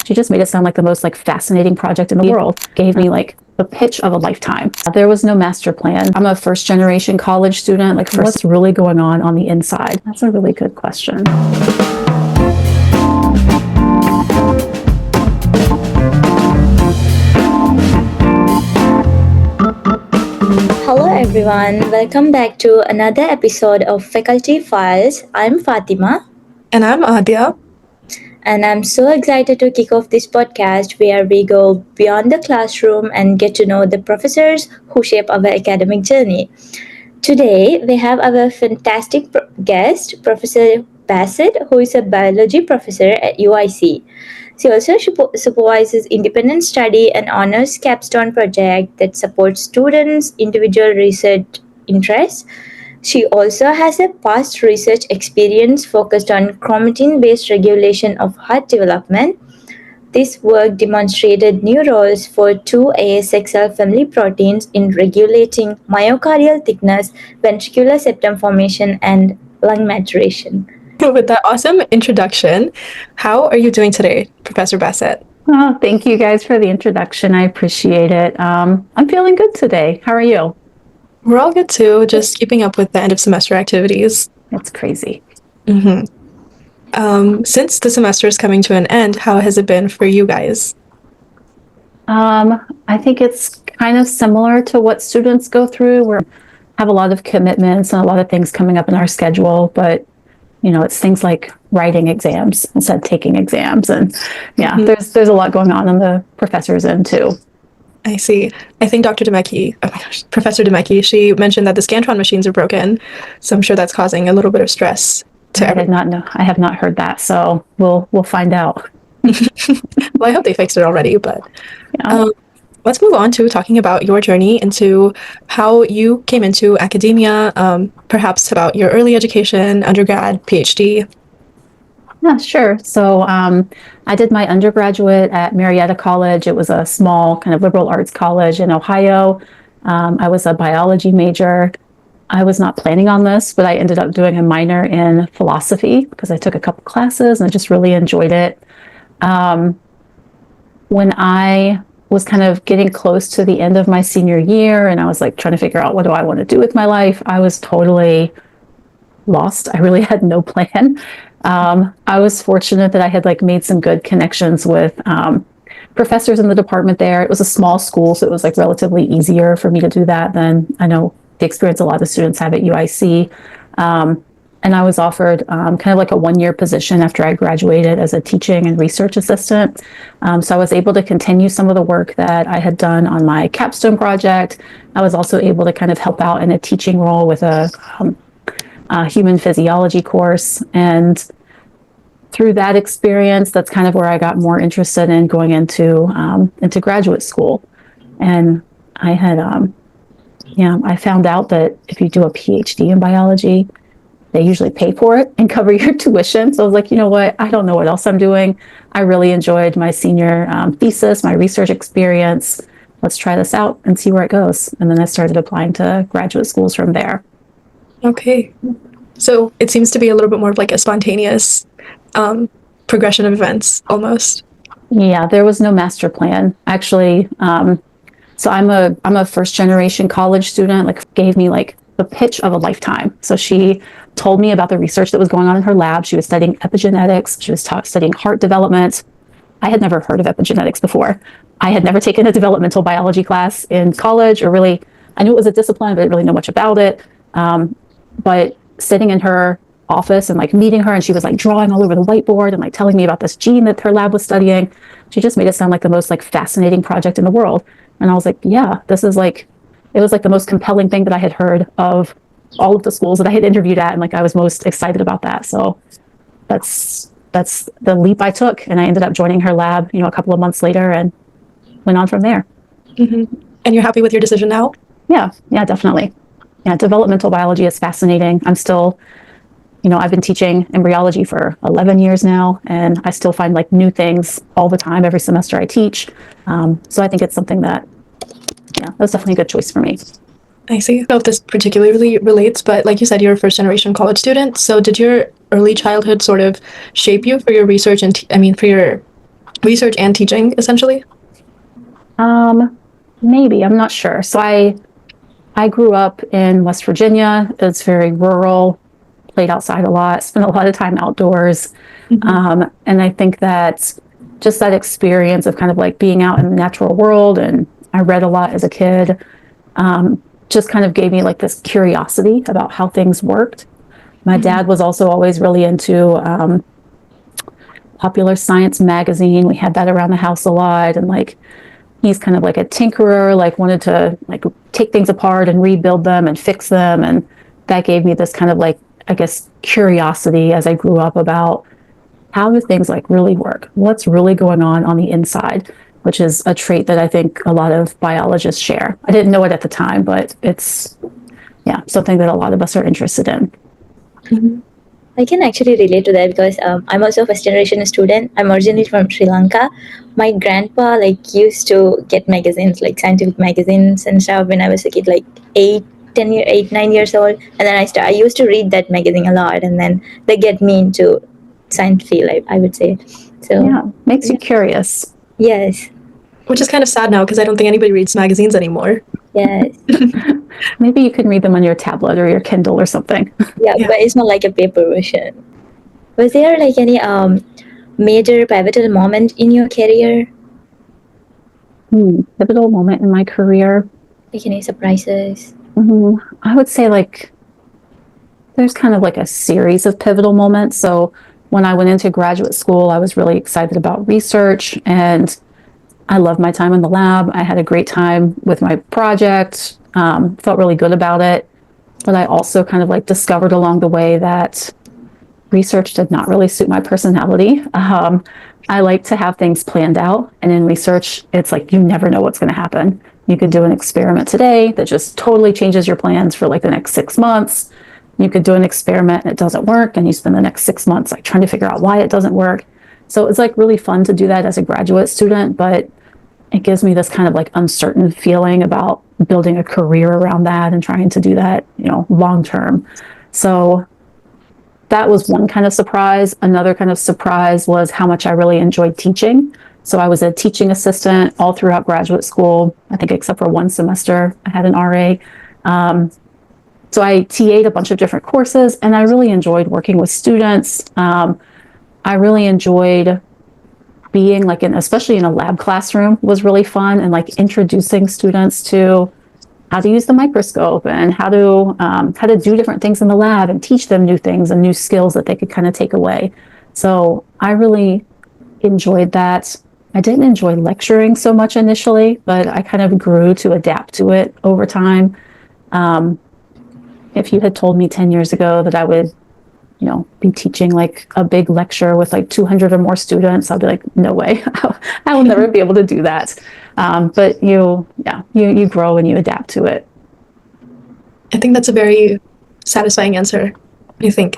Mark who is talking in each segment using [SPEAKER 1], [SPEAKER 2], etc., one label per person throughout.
[SPEAKER 1] She just made it sound like the most like fascinating project in the world. Gave me like the pitch of a lifetime. There was no master plan. I'm a first generation college student. Like, what's really going on the inside? That's a really good question.
[SPEAKER 2] Hello everyone, welcome back to another episode of Faculty Files. I'm Fatima.
[SPEAKER 3] And I'm Adya.
[SPEAKER 2] And I'm so excited to kick off this podcast where we go beyond the classroom and get to know the professors who shape our academic journey. Today, we have our fantastic guest, Professor Bassett, who is a biology professor at UIC. She also supervises independent study and honors capstone project that supports students' individual research interests. She also has a past research experience focused on chromatin-based regulation of heart development. This work demonstrated new roles for two ASXL family proteins in regulating myocardial thickness, ventricular septum formation, and lung maturation.
[SPEAKER 3] With that awesome introduction, how are you doing today, Professor Bassett?
[SPEAKER 1] Oh, thank you guys for the introduction. I appreciate it. I'm feeling good today. How are you?
[SPEAKER 3] We're all good too, just keeping up with the end of semester activities.
[SPEAKER 1] It's crazy.
[SPEAKER 3] Since the semester is coming to an end, how has it been for you guys?
[SPEAKER 1] I think it's kind of similar to what students go through. We have a lot of commitments and a lot of things coming up in our schedule, but it's things like writing exams instead of taking exams. And there's a lot going on the professor's end too.
[SPEAKER 3] I see. I think Professor DeMecki, she mentioned that the Scantron machines are broken. So I'm sure that's causing a little bit of stress to everyone.
[SPEAKER 1] I did not know. I have not heard that. So we'll find out.
[SPEAKER 3] Well, I hope they fixed it already, but let's move on to talking about your journey into how you came into academia, perhaps about your early education, undergrad, PhD.
[SPEAKER 1] Yeah, sure. So I did my undergraduate at Marietta College. It was a small kind of liberal arts college in Ohio. I was a biology major. I was not planning on this, but I ended up doing a minor in philosophy because I took a couple classes and I just really enjoyed it. When I was kind of getting close to the end of my senior year and I was like trying to figure out what do I want to do with my life, I was totally lost. I really had no plan. I was fortunate that I had like made some good connections with professors in the department there. It was a small school, so it was like relatively easier for me to do that than I know the experience a lot of students have at UIC. And I was offered kind of like a one-year position after I graduated as a teaching and research assistant. So I was able to continue some of the work that I had done on my capstone project. I was also able to kind of help out in a teaching role with a human physiology course. And through that experience, that's kind of where I got more interested in going into graduate school. And I had, I found out that if you do a PhD in biology, they usually pay for it and cover your tuition. So I was like, you know what? I don't know what else I'm doing. I really enjoyed my senior thesis, my research experience. Let's try this out and see where it goes. And then I started applying to graduate schools from there.
[SPEAKER 3] Okay. So it seems to be a little bit more of like a spontaneous progression of events almost.
[SPEAKER 1] Yeah, there was no master plan. Actually, so I'm a first generation college student, like gave me like the pitch of a lifetime. So she told me about the research that was going on in her lab. She was studying epigenetics. She was studying heart development. I had never heard of epigenetics before. I had never taken a developmental biology class in college, or really, I knew it was a discipline, but I didn't really know much about it. But sitting in her office and like meeting her, and she was like drawing all over the whiteboard and like telling me about this gene that her lab was studying. She just made it sound like the most like fascinating project in the world. And I was like, yeah, it was like the most compelling thing that I had heard of all of the schools that I had interviewed at. And like, I was most excited about that. So that's the leap I took. And I ended up joining her lab, a couple of months later and went on from there.
[SPEAKER 3] Mm-hmm. And you're happy with your decision now?
[SPEAKER 1] Yeah, definitely. Yeah, developmental biology is fascinating. I'm still, I've been teaching embryology for 11 years now, and I still find like new things all the time, every semester I teach. So I think it's something that, that's definitely a good choice for me.
[SPEAKER 3] I see. I don't know if this particularly relates, but like you said, you're a first generation college student. So did your early childhood sort of shape you for your research and for your research and teaching, essentially?
[SPEAKER 1] Maybe, I'm not sure. So I grew up in West Virginia. It's very rural, played outside a lot, spent a lot of time outdoors. And I think that just that experience of kind of like being out in the natural world, and I read a lot as a kid, just kind of gave me like this curiosity about how things worked. My dad was also always really into Popular Science magazine. We had that around the house a lot, and like he's kind of like a tinkerer, like wanted to like take things apart and rebuild them and fix them, and that gave me this kind of like, I guess, curiosity as I grew up about how do things like really work, what's really going on the inside, which is a trait that I think a lot of biologists share. I didn't know it at the time, but it's something that a lot of us are interested in.
[SPEAKER 2] I can actually relate to that because I'm also a first generation student. I'm originally from Sri Lanka. My grandpa like used to get magazines, like scientific magazines and stuff when I was a kid, like 9 years old. And then I used to read that magazine a lot, and then they get me into science field, I would say. So
[SPEAKER 1] Yeah, makes you curious.
[SPEAKER 2] yes,
[SPEAKER 3] Which is kind of sad now because I don't think anybody reads magazines anymore.
[SPEAKER 2] yes,
[SPEAKER 1] Maybe you can read them on your tablet or your Kindle or something.
[SPEAKER 2] yeah, but it's not like a paper version. Was there like any major pivotal moment in your career?
[SPEAKER 1] Pivotal moment in my career.
[SPEAKER 2] Like any surprises?
[SPEAKER 1] I would say like there's kind of like a series of pivotal moments. So when I went into graduate school, I was really excited about research, and I loved my time in the lab. I had a great time with my project, felt really good about it. But I also kind of like discovered along the way that research did not really suit my personality. I like to have things planned out. And in research, it's like you never know what's going to happen. You could do an experiment today that just totally changes your plans for like the next 6 months. You could do an experiment and it doesn't work, and you spend the next 6 months like trying to figure out why it doesn't work. So it's like really fun to do that as a graduate student, but it gives me this kind of like uncertain feeling about building a career around that and trying to do that, long term. So that was one kind of surprise. Another kind of surprise was how much I really enjoyed teaching. So I was a teaching assistant all throughout graduate school, I think except for one semester I had an RA. So I TA'd a bunch of different courses, and I really enjoyed working with students. I really enjoyed being like especially in a lab classroom was really fun, and like introducing students to how to use the microscope and how to do different things in the lab and teach them new things and new skills that they could kind of take away. So I really enjoyed that. I didn't enjoy lecturing so much initially, but I kind of grew to adapt to it over time. If you had told me 10 years ago that I would be teaching like a big lecture with like 200 or more students, I'll be like, no way, I will never be able to do that. But you grow and you adapt to it.
[SPEAKER 3] I think that's a very satisfying answer. I think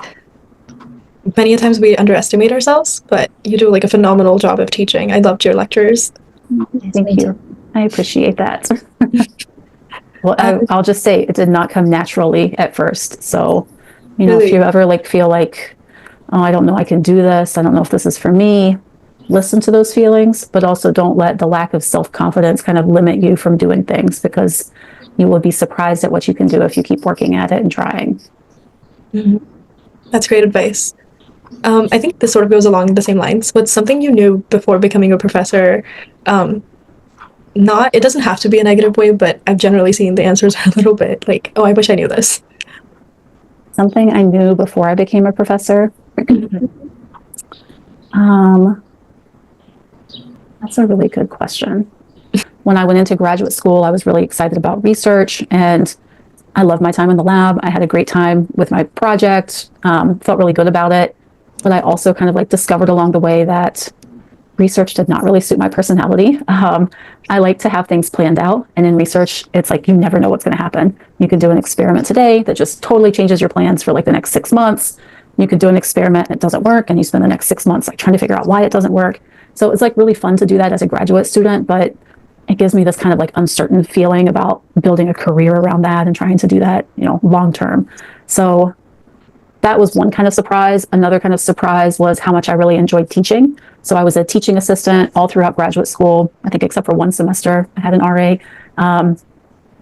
[SPEAKER 3] many times we underestimate ourselves, but you do like a phenomenal job of teaching. I loved your lectures.
[SPEAKER 1] Thank you. I appreciate that. Well, I'll just say it did not come naturally at first. So,
[SPEAKER 3] Really?
[SPEAKER 1] If you ever like feel like, oh, I don't know I can do this, I don't know if this is for me, listen to those feelings, but also don't let the lack of self-confidence kind of limit you from doing things, because you will be surprised at what you can do if you keep working at it and trying.
[SPEAKER 3] That's great advice. I think this sort of goes along the same lines. What's something you knew before becoming a professor? It doesn't have to be a negative way, but I've generally seen the answers are a little bit like, oh, I wish I knew this.
[SPEAKER 1] Something I knew before I became a professor. That's a really good question. When I went into graduate school, I was really excited about research, and I loved my time in the lab. I had a great time with my project, felt really good about it. But I also kind of like discovered along the way that research did not really suit my personality. I like to have things planned out. And in research, it's like you never know what's going to happen. You could do an experiment today that just totally changes your plans for like the next 6 months. You could do an experiment and it doesn't work, and you spend the next 6 months like trying to figure out why it doesn't work. So it's like really fun to do that as a graduate student, but it gives me this kind of like uncertain feeling about building a career around that and trying to do that, long term. So that was one kind of surprise. Another kind of surprise was how much I really enjoyed teaching. So I was a teaching assistant all throughout graduate school, I think except for one semester I had an RA.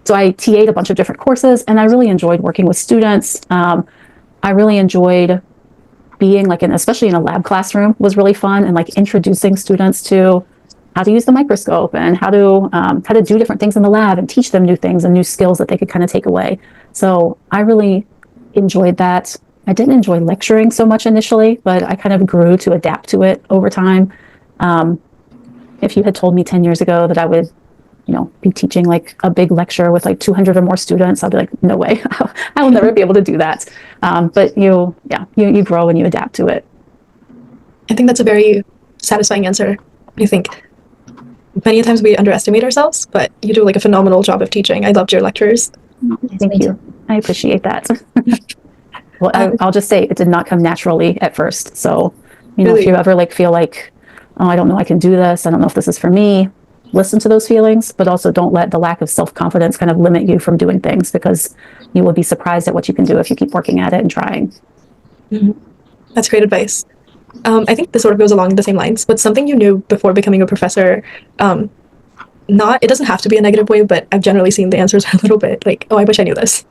[SPEAKER 1] So I TA'd a bunch of different courses, and I really enjoyed working with students. I really enjoyed being like especially in a lab classroom was really fun, and like introducing students to how to use the microscope and how to do different things in the lab and teach them new things and new skills that they could kind of take away. So I really enjoyed that. I didn't enjoy lecturing so much initially, but I kind of grew to adapt to it over time. If you had told me 10 years ago that I would, be teaching like a big lecture with like 200 or more students, I'd be like, no way, I will never be able to do that. But you grow and you adapt to it.
[SPEAKER 3] I think that's a very satisfying answer. I think many times we underestimate ourselves, but you do like a phenomenal job of teaching. I loved your lectures.
[SPEAKER 1] Thank you. I appreciate that. Well, I'll just say it did not come naturally at first. So,
[SPEAKER 3] Really?
[SPEAKER 1] If you ever like feel like, oh, I don't know, I can do this. I don't know if this is for me. Listen to those feelings, but also don't let the lack of self-confidence kind of limit you from doing things, because you will be surprised at what you can do if you keep working at it and trying.
[SPEAKER 3] Mm-hmm. That's great advice. I think this sort of goes along the same lines, but something you knew before becoming a professor, it doesn't have to be a negative way, but I've generally seen the answers are a little bit like, oh, I wish I knew this.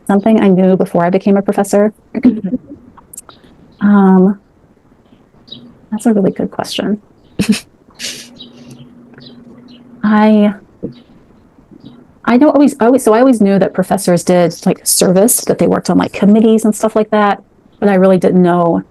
[SPEAKER 1] Something I knew before I became a professor. That's a really good question. I always knew that professors did like service, that they worked on like committees and stuff like that, but I really didn't know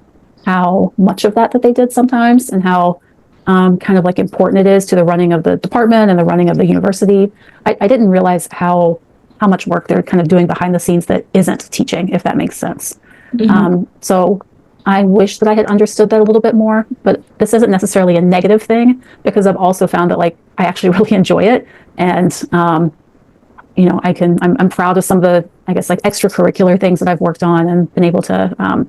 [SPEAKER 1] how much of that they did sometimes, and how kind of like important it is to the running of the department and the running of the university. I didn't realize how much work they're kind of doing behind the scenes that isn't teaching, if that makes sense.
[SPEAKER 3] Mm-hmm.
[SPEAKER 1] So I wish that I had understood that a little bit more, but this isn't necessarily a negative thing, because I've also found that like I actually really enjoy it, and I'm proud of some of the, I guess, like extracurricular things that I've worked on and been able to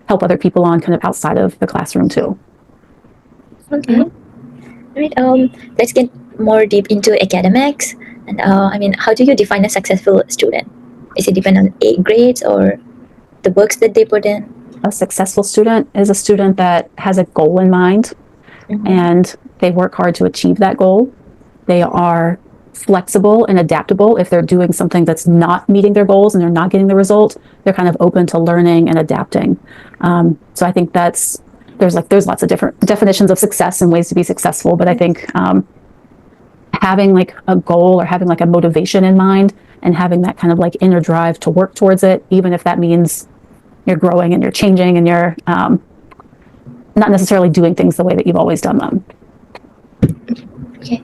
[SPEAKER 1] help other people on kind of outside of the classroom too.
[SPEAKER 2] Okay. All right. Let's get more deep into academics. And how do you define a successful student? Is it depend on A grades or the works that they put in?
[SPEAKER 1] A successful student is a student that has a goal in mind, and they work hard to achieve that goal. They are flexible and adaptable. If they're doing something that's not meeting their goals and they're not getting the result, they're kind of open to learning and adapting. So I think there's lots of different definitions of success and ways to be successful, but I think having like a goal or having like a motivation in mind and having that kind of like inner drive to work towards it, even if that means you're growing and you're changing and you're not necessarily doing things the way that you've always done them.
[SPEAKER 2] Okay.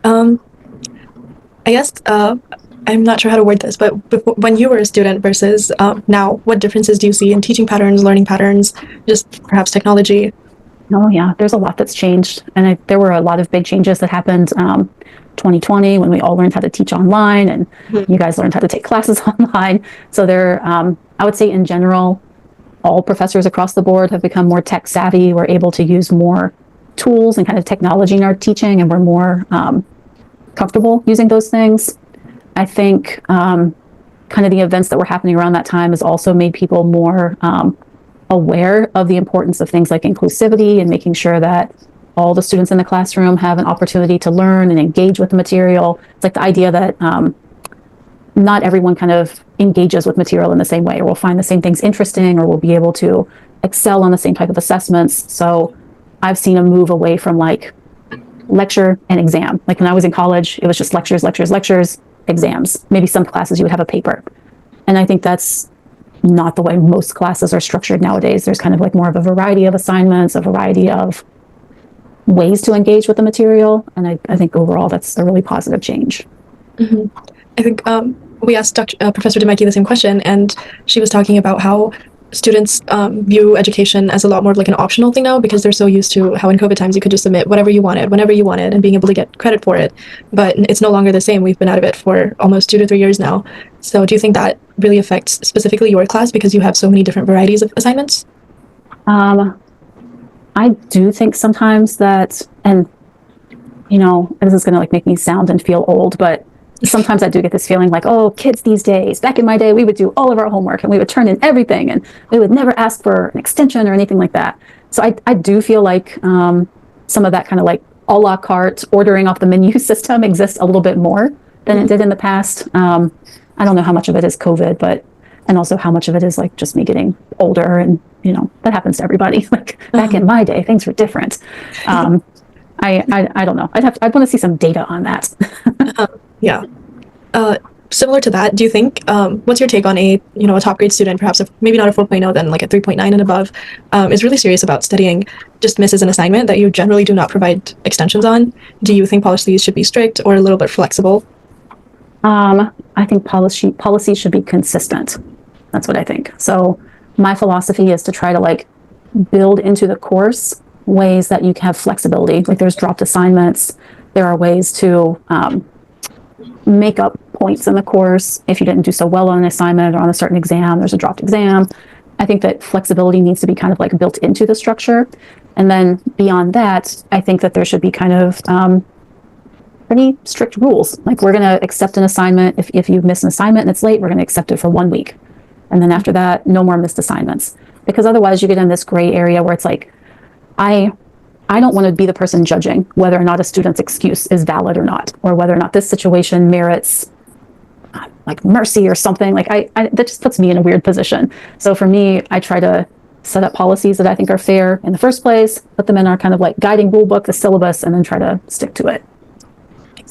[SPEAKER 3] I guess I'm not sure how to word this, but when you were a student versus now, what differences do you see in teaching patterns, learning patterns, just perhaps technology?
[SPEAKER 1] Oh yeah, there's a lot that's changed, and there were a lot of big changes that happened 2020 when we all learned how to teach online, and you guys learned how to take classes online. So I would say in general, all professors across the board have become more tech savvy. We're able to use more tools and kind of technology in our teaching, and we're more comfortable using those things. I think kind of the events that were happening around that time has also made people more aware of the importance of things like inclusivity and making sure that all the students in the classroom have an opportunity to learn and engage with the material. It's like the idea that not everyone kind of engages with material in the same way, or will find the same things interesting, or will be able to excel on the same type of assessments. So I've seen a move away from like lecture and exam. Like when I was in college, it was just lectures, exams. Maybe some classes you would have a paper. And I think that's not the way most classes are structured nowadays. There's kind of like more of a variety of assignments, a variety of ways to engage with the material. And I think overall that's a really positive change.
[SPEAKER 3] Mm-hmm. I think we asked Professor DeMikey the same question, and she was talking about how students view education as a lot more like an optional thing now, because they're so used to how in COVID times you could just submit whatever you wanted, whenever you wanted, and being able to get credit for it. But it's no longer the same. We've been out of it for almost 2 to 3 years now. So do you think that really affects specifically your class because you have so many different varieties of assignments?
[SPEAKER 1] I do think sometimes that, and this is going to like make me sound and feel old, but sometimes I do get this feeling like, oh, kids these days, back in my day, we would do all of our homework and we would turn in everything and we would never ask for an extension or anything like that. So I do feel like some of that kind of like a la carte ordering off the menu system exists a little bit more than it did in the past. I don't know how much of it is COVID, and also how much of it is like just me getting older, and that happens to everybody. Like back in my day, things were different. I don't know. I'd want to see some data on that.
[SPEAKER 3] Yeah. Similar to that, do you think, what's your take on a top grade student, perhaps maybe not a 4.0, then like a 3.9 and above, is really serious about studying, just misses an assignment that you generally do not provide extensions on? Do you think policies should be strict or a little bit flexible?
[SPEAKER 1] I think policy should be consistent. That's what I think. So my philosophy is to try to like build into the course ways that you can have flexibility. Like there's dropped assignments. There are ways to make up points in the course. If you didn't do so well on an assignment or on a certain exam, there's a dropped exam. I think that flexibility needs to be kind of like built into the structure. And then beyond that, I think that there should be kind of pretty strict rules. Like we're going to accept an assignment. If you miss an assignment and it's late, we're going to accept it for 1 week. And then after that, no more missed assignments. Because otherwise you get in this gray area where it's like, I don't want to be the person judging whether or not a student's excuse is valid or not, or whether or not this situation merits like mercy or something. Like that just puts me in a weird position. So for me, I try to set up policies that I think are fair in the first place, put them in our kind of like guiding rule book, the syllabus, and then try to stick to it.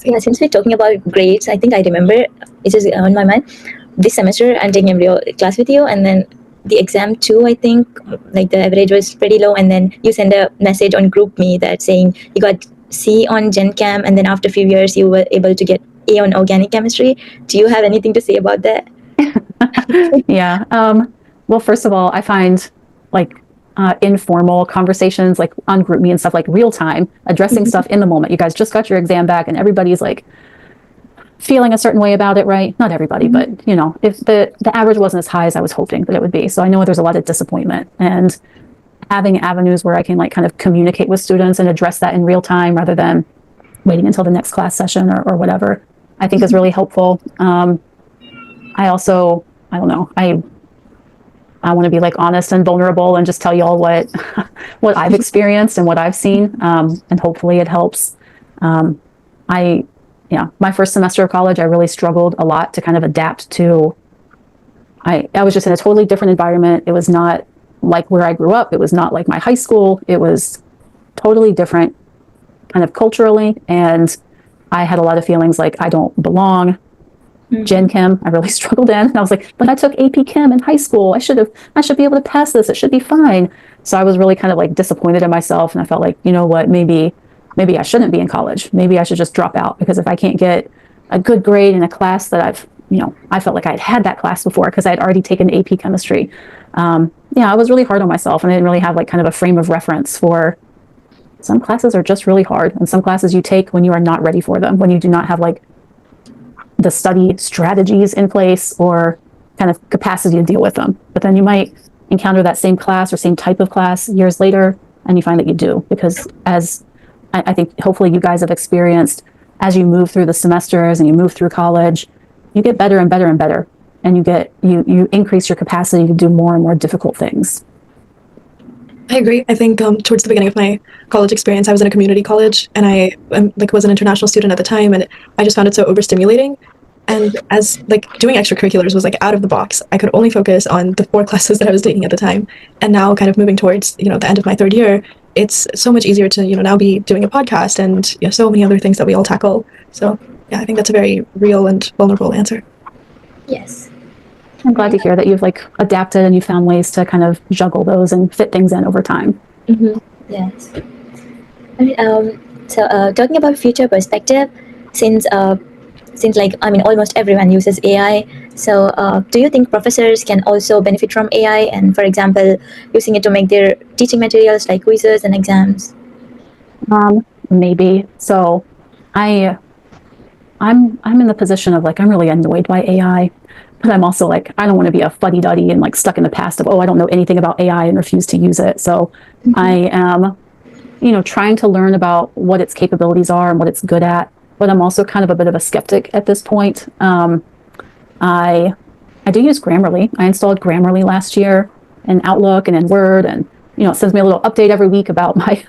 [SPEAKER 2] Yeah, since we're talking about grades, I think I remember, it is on my mind, this semester I'm taking a class with you, and then the exam too, I think, like the average was pretty low, and then you send a message on GroupMe that saying you got C on Gen Chem, and then after a few years you were able to get A on organic chemistry. Do you have anything to say about that?
[SPEAKER 1] Yeah. Well, first of all, I find like informal conversations like on GroupMe and stuff, like real time, addressing stuff in the moment. You guys just got your exam back and everybody's like feeling a certain way about it, right? Not everybody, but if the average wasn't as high as I was hoping that it would be. So I know there's a lot of disappointment, and having avenues where I can like kind of communicate with students and address that in real time rather than waiting until the next class session or whatever, I think is really helpful. I also, I don't know, I want to be like honest and vulnerable and just tell you all what I've experienced and what I've seen, and hopefully it helps. My first semester of college, I really struggled a lot to kind of adapt to. I was just in a totally different environment. It was not like where I grew up. It was not like my high school. It was totally different kind of culturally, and I had a lot of feelings like I don't belong. Gen Chem, I really struggled in. And I was like, but I took AP Chem in high school. I should be able to pass this. It should be fine. So I was really kind of like disappointed in myself. And I felt like, you know what, maybe I shouldn't be in college. Maybe I should just drop out, because if I can't get a good grade in a class that I felt like I had that class before because I had already taken AP chemistry. I was really hard on myself, and I didn't really have like kind of a frame of reference for some classes are just really hard. And some classes you take when you are not ready for them, when you do not have like the study strategies in place or kind of capacity to deal with them. But then you might encounter that same class or same type of class years later, and you find that you do, because as I think hopefully you guys have experienced, as you move through the semesters and you move through college, you get better and better and better, and you increase your capacity to do more and more difficult things.
[SPEAKER 3] I agree. I think towards the beginning of my college experience, I was in a community college, and I was an international student at the time, and I just found it so overstimulating. And as like doing extracurriculars was like out of the box, I could only focus on the 4 classes that I was taking at the time. And now, kind of moving towards the end of my 3rd year, it's so much easier to now be doing a podcast and so many other things that we all tackle. So yeah, I think that's a very real and vulnerable answer.
[SPEAKER 2] Yes.
[SPEAKER 1] I'm glad to hear that you've like adapted and you found ways to kind of juggle those and fit things in over time.
[SPEAKER 2] Yes. So talking about future perspective, since almost everyone uses AI. So do you think professors can also benefit from AI, and for example, using it to make their teaching materials like quizzes and exams?
[SPEAKER 1] Maybe. So I'm in the position of like, I'm really annoyed by AI, but I'm also like, I don't want to be a fuddy-duddy and like stuck in the past of, I don't know anything about AI and refuse to use it. So I am, trying to learn about what its capabilities are and what it's good at. but I'm also kind of a bit of a skeptic at this point. I do use Grammarly. I installed Grammarly last year in Outlook and in Word, and it sends me a little update every week about my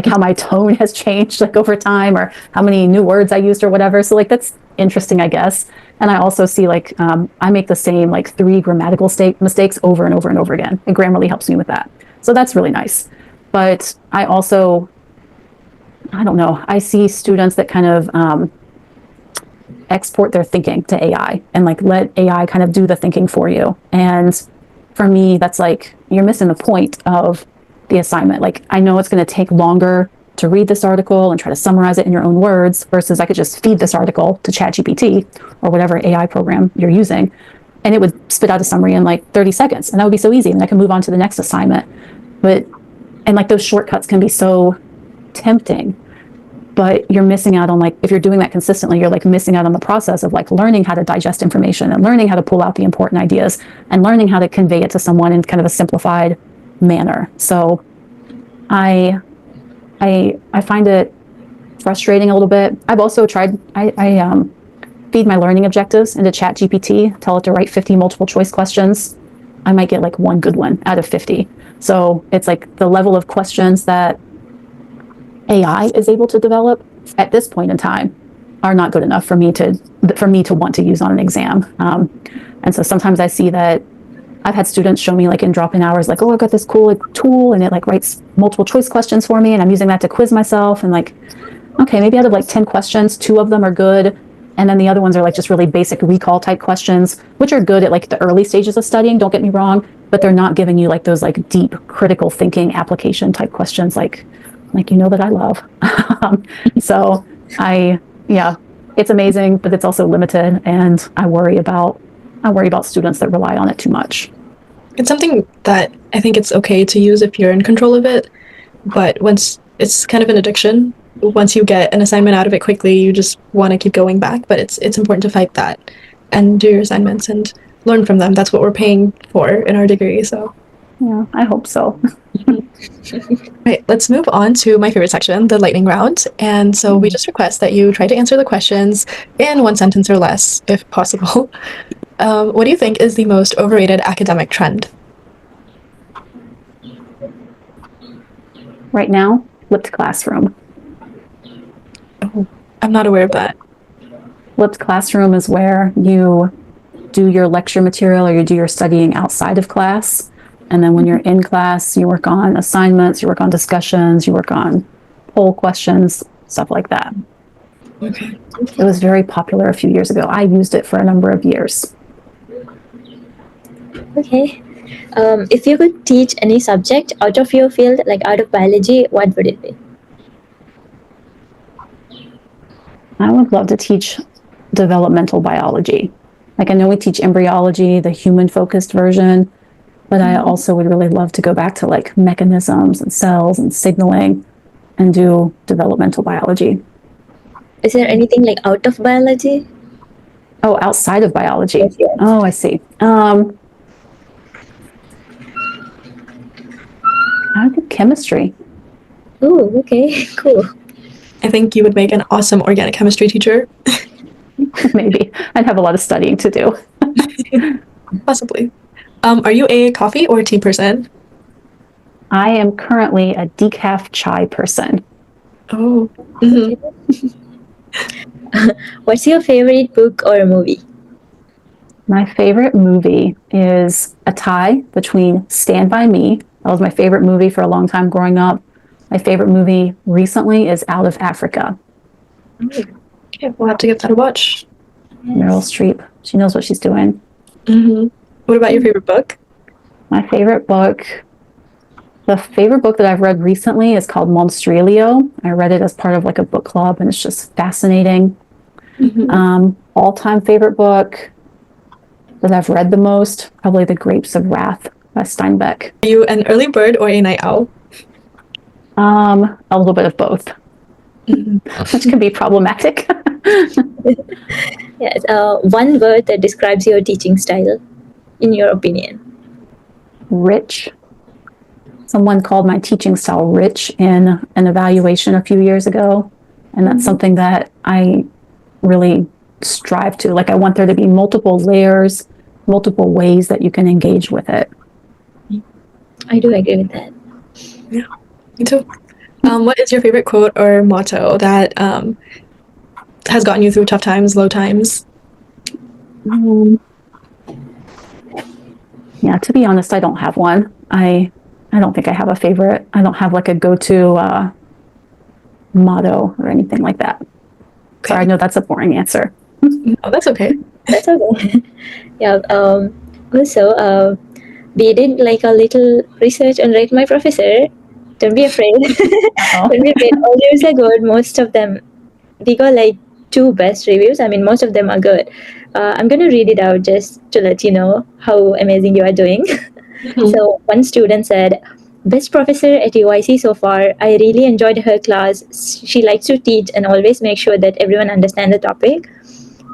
[SPEAKER 1] how my tone has changed over time, or how many new words I used or whatever. So that's interesting, I guess. And I also see I make the same 3 grammatical mistakes over and over and over again, and Grammarly helps me with that. So that's really nice. But I also, I don't know, I see students that kind of export their thinking to AI and let AI kind of do the thinking for you. And for me, that's you're missing the point of the assignment. I know it's going to take longer to read this article and try to summarize it in your own words versus I could just feed this article to ChatGPT or whatever AI program you're using, and it would spit out a summary in 30 seconds, and that would be so easy, and I can move on to the next assignment. And those shortcuts can be so tempting, but you're missing out on if you're doing that consistently, you're missing out on the process of learning how to digest information and learning how to pull out the important ideas and learning how to convey it to someone in kind of a simplified manner. So I find it frustrating a little bit. I've also tried, I feed my learning objectives into ChatGPT, tell it to write 50 multiple choice questions. I might get 1 good one out of 50. So it's the level of questions that AI is able to develop at this point in time are not good enough for me to want to use on an exam. And so sometimes I see that I've had students show me in drop-in hours, oh, I've got this cool tool and it writes multiple choice questions for me, and I'm using that to quiz myself, and okay, maybe out of 10 questions, 2 of them are good, and then the other ones are just really basic recall type questions, which are good at the early stages of studying, don't get me wrong, but they're not giving you those deep critical thinking application type questions that I love. So it's amazing, but it's also limited, and I worry about students that rely on it too much.
[SPEAKER 3] It's something that I think it's okay to use if you're in control of it, but once it's kind of an addiction, once you get an assignment out of it quickly, you just want to keep going back. But it's important to fight that and do your assignments and learn from them. That's what we're paying for in our degree. So
[SPEAKER 1] yeah, I hope so.
[SPEAKER 3] Right, let's move on to my favorite section, the lightning round. And so we just request that you try to answer the questions in 1 sentence or less, if possible. What do you think is the most overrated academic trend?
[SPEAKER 1] Right now, flipped classroom.
[SPEAKER 3] Oh, I'm not aware of that.
[SPEAKER 1] Flipped classroom is where you do your lecture material or you do your studying outside of class. And then when you're in class, you work on assignments, you work on discussions, you work on poll questions, stuff like that.
[SPEAKER 3] Okay.
[SPEAKER 1] It was very popular a few years ago. I used it for a number of years.
[SPEAKER 2] Okay. If you could teach any subject out of your field, out of biology, what would it be?
[SPEAKER 1] I would love to teach developmental biology. I know we teach embryology, the human-focused version, but I also would really love to go back to mechanisms and cells and signaling and do developmental biology.
[SPEAKER 2] Is there anything out of biology?
[SPEAKER 1] Oh, outside of biology.
[SPEAKER 2] Yes, yes.
[SPEAKER 1] Oh, I see. I would do chemistry.
[SPEAKER 2] Oh, okay, cool.
[SPEAKER 3] I think you would make an awesome organic chemistry teacher.
[SPEAKER 1] Maybe. I'd have a lot of studying to do.
[SPEAKER 3] Possibly. Are you a coffee or tea person?
[SPEAKER 1] I am currently a decaf chai person.
[SPEAKER 3] Oh. Mm-hmm.
[SPEAKER 2] What's your favorite book or movie?
[SPEAKER 1] My favorite movie is a tie between Stand By Me. That was my favorite movie for a long time growing up. My favorite movie recently is Out of Africa.
[SPEAKER 3] Okay, we'll have to give that a watch.
[SPEAKER 1] Meryl Streep. She knows what she's doing.
[SPEAKER 3] Mm-hmm. What about your favorite book?
[SPEAKER 1] My favorite book, the favorite book that I've read recently is called Monstrilio. I read it as part of a book club, and it's just fascinating. Mm-hmm. All-time favorite book that I've read the most, probably The Grapes of Wrath by Steinbeck.
[SPEAKER 3] Are you an early bird or a night owl?
[SPEAKER 1] A little bit of both, which can be problematic.
[SPEAKER 2] Yes. One word that describes your teaching style, in your opinion.
[SPEAKER 1] Rich. Someone called my teaching style rich in an evaluation a few years ago, and that's something that I really strive to. Like, I want there to be multiple layers, multiple ways that you can engage with it.
[SPEAKER 2] I do agree with that.
[SPEAKER 3] Yeah, me too. What is your favorite quote or motto that has gotten you through tough times, low times?
[SPEAKER 1] Yeah, to be honest, I don't have one. I don't think I have a favorite. I don't have like a go-to motto or anything like that. Okay. Sorry, I know that's a boring answer.
[SPEAKER 3] No, that's okay.
[SPEAKER 2] That's okay. Yeah. Also, we did like a little research on Rate My Professor. Don't be afraid. Don't be afraid. All reviews are good. Most of them, we got like 2 best reviews. I mean, most of them are good. I'm going to read it out just to let you know how amazing you are doing. So, one student said, "Best professor at UIC so far. I really enjoyed her class. She likes to teach and always make sure that everyone understands the topic."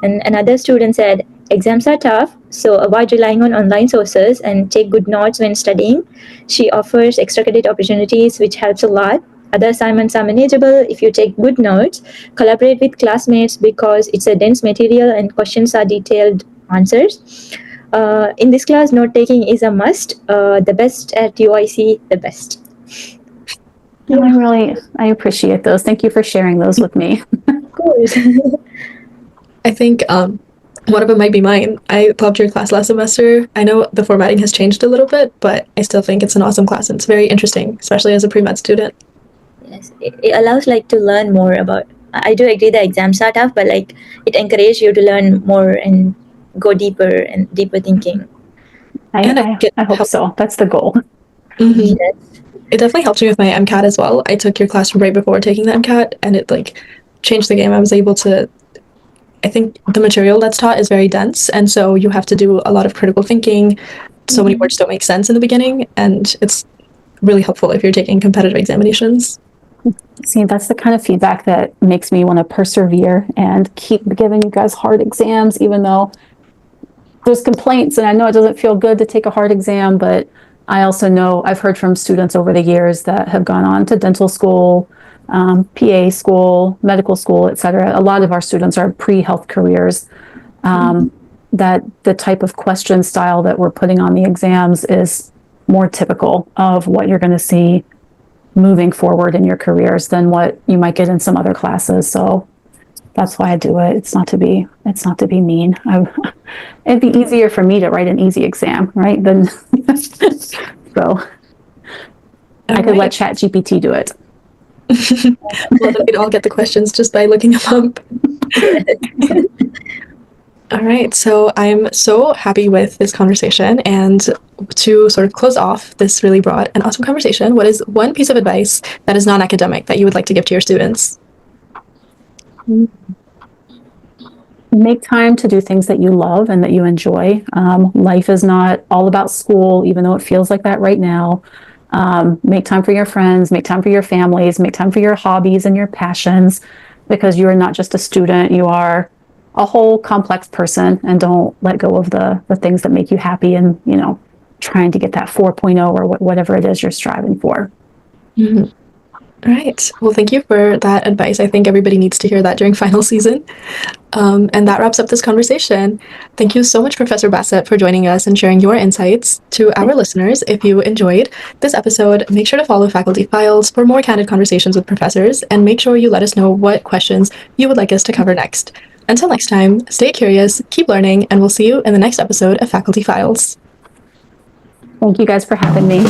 [SPEAKER 2] And another student said, "Exams are tough, so avoid relying on online sources and take good notes when studying. She offers extra credit opportunities, which helps a lot. Other assignments are manageable if you take good notes. Collaborate with classmates because it's a dense material and questions are detailed answers. In this class, note taking is a must. The best at UIC, the best."
[SPEAKER 1] I appreciate those. Thank you for sharing those with me.
[SPEAKER 2] Of course.
[SPEAKER 3] I think one of them might be mine. I loved your class last semester. I know the formatting has changed a little bit, but I still think it's an awesome class and it's very interesting, especially as a pre-med student.
[SPEAKER 2] Yes, it allows like to learn more about. I do agree the exams are tough, but like it encourages you to learn more and go deeper and deeper thinking.
[SPEAKER 1] I hope so. That's the goal.
[SPEAKER 3] Mm-hmm. Yes. It definitely helped me with my MCAT as well. I took your class right before taking the MCAT, and it like changed the game. I was able to. I think the material that's taught is very dense, and so you have to do a lot of critical thinking. So many words don't make sense in the beginning, and it's really helpful if you're taking competitive examinations.
[SPEAKER 1] See, that's the kind of feedback that makes me want to persevere and keep giving you guys hard exams, even though there's complaints, and I know it doesn't feel good to take a hard exam, but I also know I've heard from students over the years that have gone on to dental school, PA school, medical school, etc. A lot of our students are pre-health careers. That the type of question style that we're putting on the exams is more typical of what you're going to see moving forward in your careers than what you might get in some other classes. So that's why I do it. It's not to be mean. It'd be easier for me to write an easy exam, right? Than so I could let ChatGPT do it.
[SPEAKER 3] Well, then we'd all get the questions just by looking them up. All right, so I'm so happy with this conversation, and to sort of close off this really broad and awesome conversation, what is one piece of advice that is non-academic that you would like to give to your students?
[SPEAKER 1] Make time to do things that you love and that you enjoy. Life is not all about school, even though it feels like that right now. Make time for your friends, make time for your families, make time for your hobbies and your passions, because you are not just a student, you are a whole complex person, and don't let go of the things that make you happy and, trying to get that 4.0 or whatever it is you're striving for.
[SPEAKER 3] Mm-hmm. All right. Well, thank you for that advice. I think everybody needs to hear that during final season. And that wraps up this conversation. Thank you so much, Professor Bassett, for joining us and sharing your insights. To our listeners, if you enjoyed this episode, make sure to follow Faculty Files for more candid conversations with professors, and make sure you let us know what questions you would like us to cover next. Until next time, stay curious, keep learning, and we'll see you in the next episode of Faculty Files.
[SPEAKER 1] Thank you guys for having me.